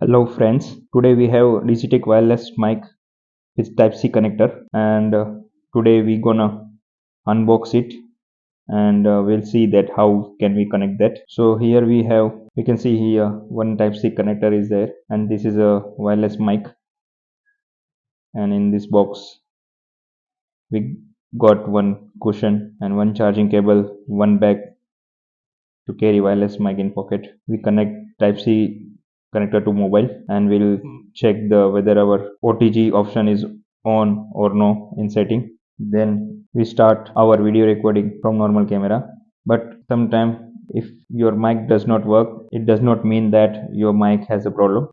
Hello friends, today we have Digitek wireless mic with Type-C connector, and today we gonna unbox it, and we'll see that how can we connect that. So here we can see here one Type-C connector is there, and this is a wireless mic, and in this box we got one cushion and one charging cable, one bag to carry wireless mic in pocket. We connect Type-C connector to mobile, and we'll check the whether our OTG option is on or no in setting. Then we start our video recording from normal camera. But sometime if your mic does not work, it does not mean that your mic has a problem.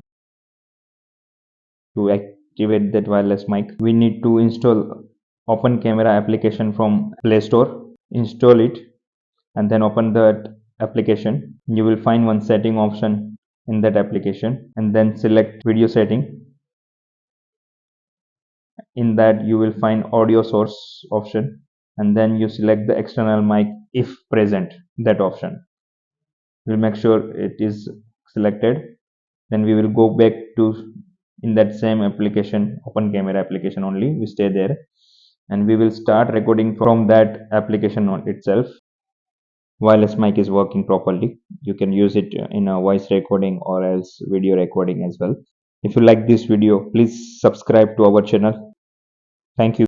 To activate that wireless mic, we need to install open camera application from Play Store. Install it and then open that application. You will find one setting option in that application, and then select video setting. In that you will find audio source option, and then you select the external mic if present, that option. We'll make sure it is selected. Then we will go back to in that same application, open camera application only. We stay there and we will start recording from that application on itself. Wireless mic is working properly. You can use it in a voice recording or else video recording as well. If you like this video, please subscribe to our channel. Thank you.